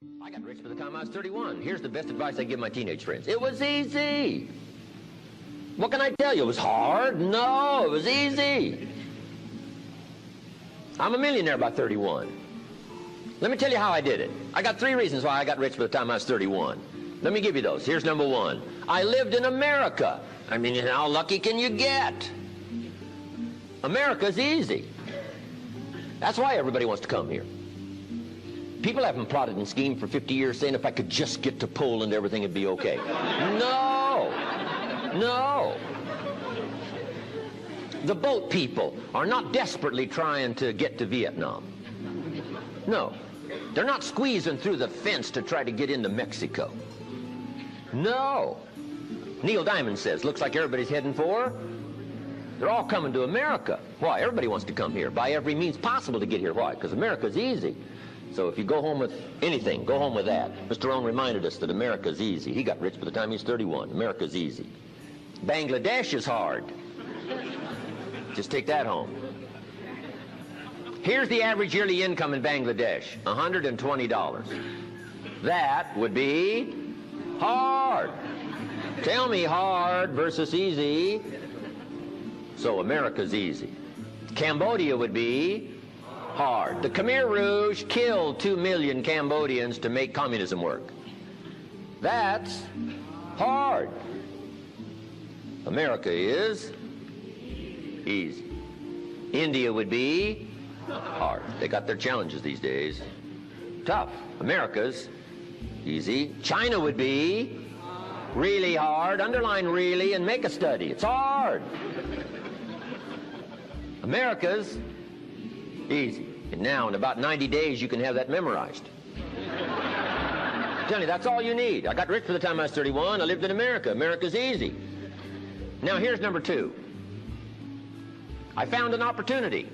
I got rich by the time I was 31. Here's the best advice I give my teenage friends. It was easy. What can I tell you? It was hard? No, it was easy. I'm a millionaire by 31. Let me tell you how I did it. I got 3 reasons why I got rich by the time I was 31. Let me give you those. Here's number 1. I lived in America. I mean, how lucky can you get? America's easy. That's why everybody wants to come here. People haven't plotted and schemed for 50 years saying if I could just get to Poland, everything would be okay. No. No. The boat people are not desperately trying to get to Vietnam. No. They're not squeezing through the fence to try to get into Mexico. No. Neil Diamond says, looks like everybody's heading for. They're all coming to America. Why? Everybody wants to come here by every means possible to get here. Why? Because America's easy. So if you go home with anything, go home with that. Mr. Rohn reminded us that America's easy. He got rich by the time he was 31. America's easy. Bangladesh is hard. Just take that home. Here's the average yearly income in Bangladesh, $120. That would be hard. Tell me hard versus easy. So America's easy. Cambodia would be hard. The Khmer Rouge killed 2 million Cambodians to make communism work. That's hard. America is easy. India would be hard. They got their challenges these days. Tough. America's easy. China would be really hard. Underline really and make a study. It's hard. America's easy. And now in about 90 days you can have that memorized. I'm telling you, that's all you need. I got rich by the time I was 31. I lived in America. America's easy. Now here's number 2. I found an opportunity.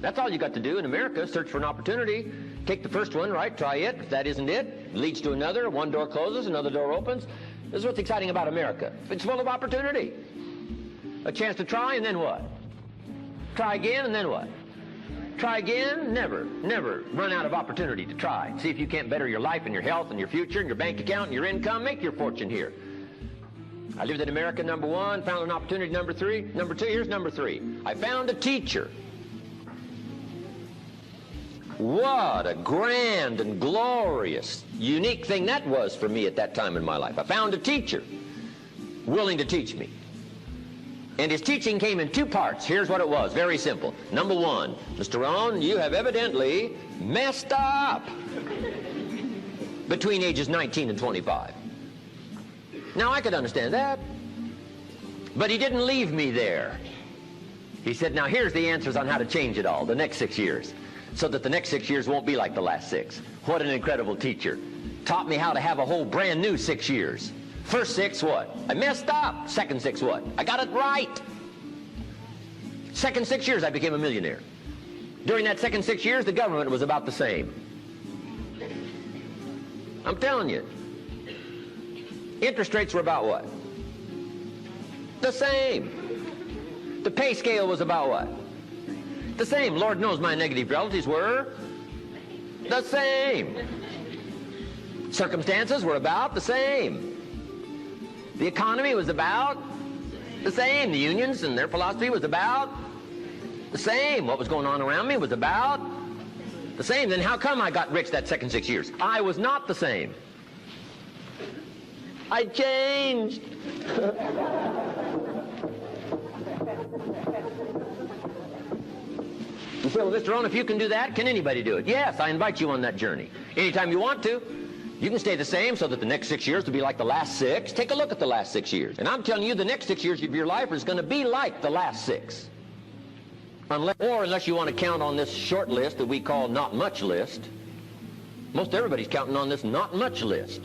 That's all you got to do in America, search for an opportunity. Take the first one, right? Try it. If that isn't it, it leads to another. One door closes, another door opens. This is what's exciting about America. It's full of opportunity. A chance to try, and then what? Try again, and then what? Try again, never run out of opportunity to try. See if you can't better your life and your health and your future and your bank account and your income. Make your fortune here. I lived in America, number 1. Found an opportunity, number 3. Number 2, here's number 3. I found a teacher. What a grand and glorious, unique thing that was for me at that time in my life. I found a teacher willing to teach me. And his teaching came in 2 parts. Here's what it was, very simple. Number 1, Mr. Rohn, you have evidently messed up between ages 19 and 25. Now, I could understand that, but he didn't leave me there. He said, now here's the answers on how to change it all, the next 6 years, so that the next 6 years won't be like the last 6. What an incredible teacher. Taught me how to have a whole brand new 6 years. First 6, what? I messed up. Second 6, what? I got it right. Second 6 years, I became a millionaire. During that second 6 years, the government was about the same. I'm telling you. Interest rates were about what? The same. The pay scale was about what? The same. Lord knows my negative relatives were the same. Circumstances were about the same. The economy was about the same. The unions and their philosophy was about the same. What was going on around me was about the same. Then how come I got rich that second 6 years? I was not the same. I changed. You say, well, Mr. Rohn, if you can do that, can anybody do it? Yes, I invite you on that journey. Anytime you want to. You can stay the same so that the next 6 years will be like the last 6. Take a look at the last 6 years. And I'm telling you, the next 6 years of your life is going to be like the last 6. Unless you want to count on this short list that we call not much list. Most everybody's counting on this not much list.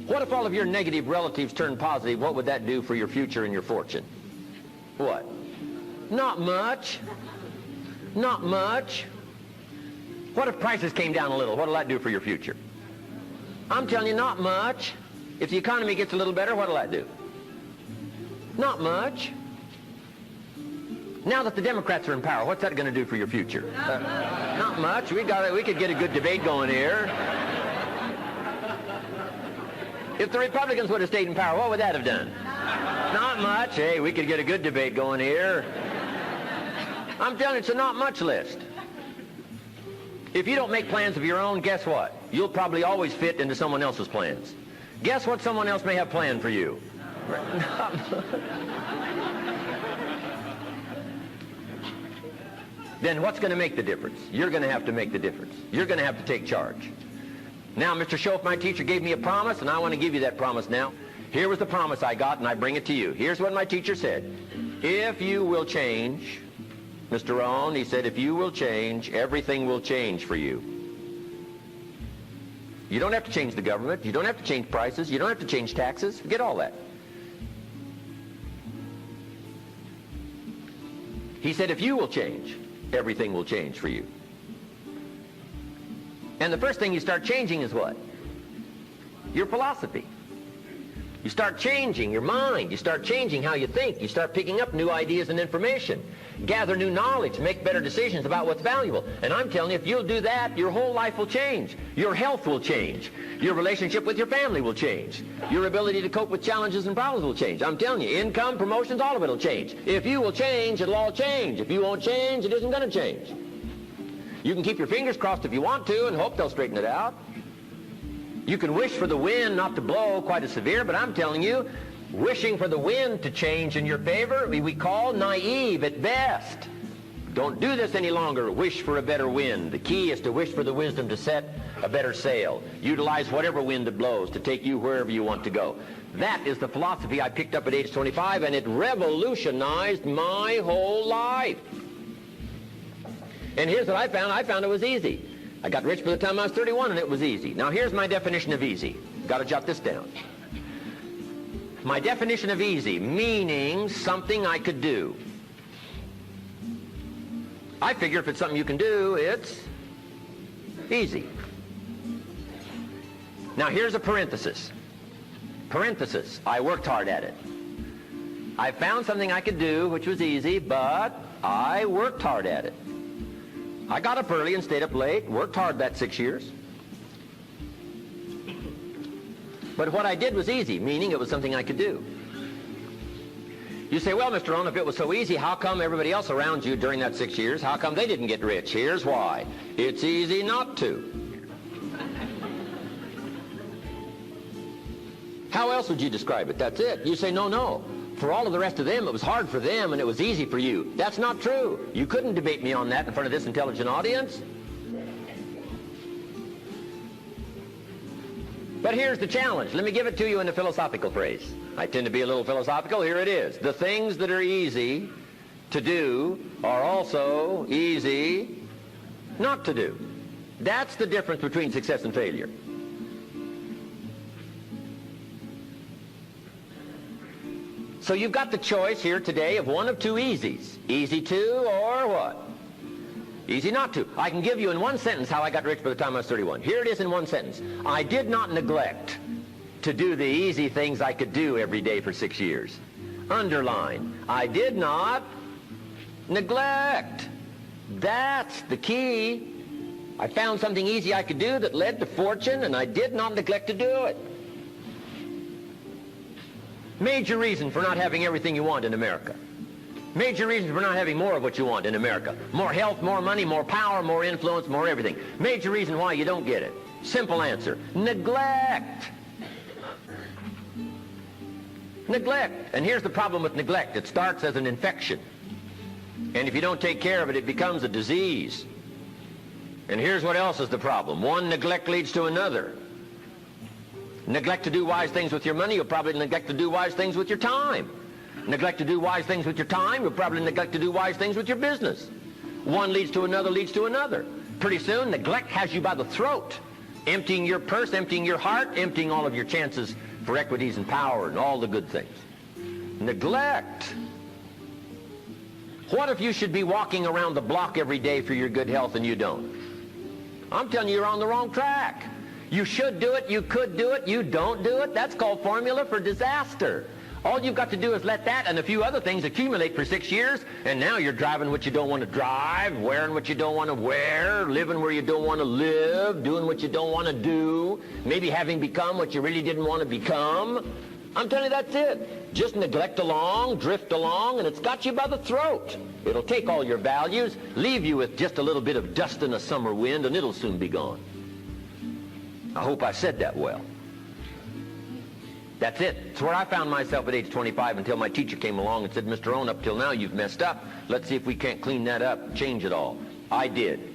What if all of your negative relatives turn positive? What would that do for your future and your fortune? What? Not much. Not much. What if prices came down a little? What will that do for your future? I'm telling you, not much. If the economy gets a little better, what will that do? Not much. Now that the Democrats are in power, what's that going to do for your future? Not much. We could get a good debate going here. If the Republicans would have stayed in power, what would that have done? Not much. Hey, we could get a good debate going here. I'm telling you, it's a not much list. If you don't make plans of your own, guess what? You'll probably always fit into someone else's plans. Guess what someone else may have planned for you? Then what's going to make the difference? You're going to have to make the difference. You're going to have to take charge. Now, Mr. Shoaff, my teacher, gave me a promise, and I want to give you that promise now. Here was the promise I got, and I bring it to you. Here's what my teacher said. If you will change, Mr. Rohn, he said, if you will change, everything will change for you. You don't have to change the government. You don't have to change prices. You don't have to change taxes. Forget all that. He said, if you will change, everything will change for you. And the first thing you start changing is what? Your philosophy. You start changing your mind. You start changing how you think. You start picking up new ideas and information. Gather new knowledge. Make better decisions about what's valuable. And I'm telling you, if you'll do that, your whole life will change. Your health will change. Your relationship with your family will change. Your ability to cope with challenges and problems will change. I'm telling you, income, promotions, all of it will change. If you will change, it'll all change. If you won't change, it isn't going to change. You can keep your fingers crossed if you want to and hope they'll straighten it out. You can wish for the wind not to blow quite as severe, but I'm telling you, wishing for the wind to change in your favor, we call naive at best. Don't do this any longer. Wish for a better wind. The key is to wish for the wisdom to set a better sail. Utilize whatever wind it blows to take you wherever you want to go. That is the philosophy I picked up at age 25, and it revolutionized my whole life. And here's what I found. I found it was easy. I got rich by the time I was 31, and it was easy. Now, here's my definition of easy. Got to jot this down. My definition of easy, meaning something I could do. I figure if it's something you can do, it's easy. Now, here's a parenthesis. Parenthesis, I worked hard at it. I found something I could do, which was easy, but I worked hard at it. I got up early and stayed up late, worked hard that 6 years. But what I did was easy, meaning it was something I could do. You say, well, Mr. Rohn, if it was so easy, how come everybody else around you during that 6 years, how come they didn't get rich? Here's why. It's easy not to. How else would you describe it? That's it. You say, no. For all of the rest of them, it was hard for them and it was easy for you. That's not true. You couldn't debate me on that in front of this intelligent audience. But here's the challenge. Let me give it to you in a philosophical phrase. I tend to be a little philosophical. Here it is. The things that are easy to do are also easy not to do. That's the difference between success and failure. So you've got the choice here today of one of two easies. Easy to or what? Easy not to. I can give you in one sentence how I got rich by the time I was 31. Here it is in one sentence. I did not neglect to do the easy things I could do every day for 6 years. Underline. I did not neglect. That's the key. I found something easy I could do that led to fortune, and I did not neglect to do it. Major reason for not having everything you want in America. Major reason for not having more of what you want in America. More health, more money, more power, more influence, more everything. Major reason why you don't get it. Simple answer. Neglect. Neglect. And here's the problem with neglect. It starts as an infection. And if you don't take care of it, it becomes a disease. And here's what else is the problem. One neglect leads to another. Neglect to do wise things with your money, you'll probably neglect to do wise things with your time. Neglect to do wise things with your time, you'll probably neglect to do wise things with your business. One leads to another, leads to another. Pretty soon, neglect has you by the throat, emptying your purse, emptying your heart, emptying all of your chances for equities and power and all the good things. Neglect. What if you should be walking around the block every day for your good health and you don't? I'm telling you, you're on the wrong track. You should do it, you could do it, you don't do it. That's called formula for disaster. All you've got to do is let that and a few other things accumulate for 6 years, and now you're driving what you don't want to drive, wearing what you don't want to wear, living where you don't want to live, doing what you don't want to do, maybe having become what you really didn't want to become. I'm telling you, that's it. Just neglect along, drift along, and it's got you by the throat. It'll take all your values, leave you with just a little bit of dust in a summer wind, and it'll soon be gone. I hope I said that well. That's it. It's where I found myself at age 25 until my teacher came along and said, Mr. Rohn, up till now you've messed up. Let's see if we can't clean that up, change it all. I did.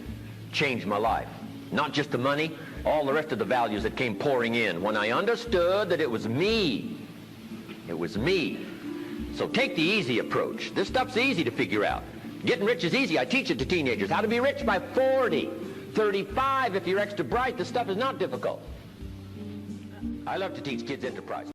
Changed my life. Not just the money, all the rest of the values that came pouring in when I understood that it was me. It was me. So take the easy approach. This stuff's easy to figure out. Getting rich is easy. I teach it to teenagers. How to be rich by 40, 35 if you're extra bright. This stuff is not difficult. I love to teach kids enterprise.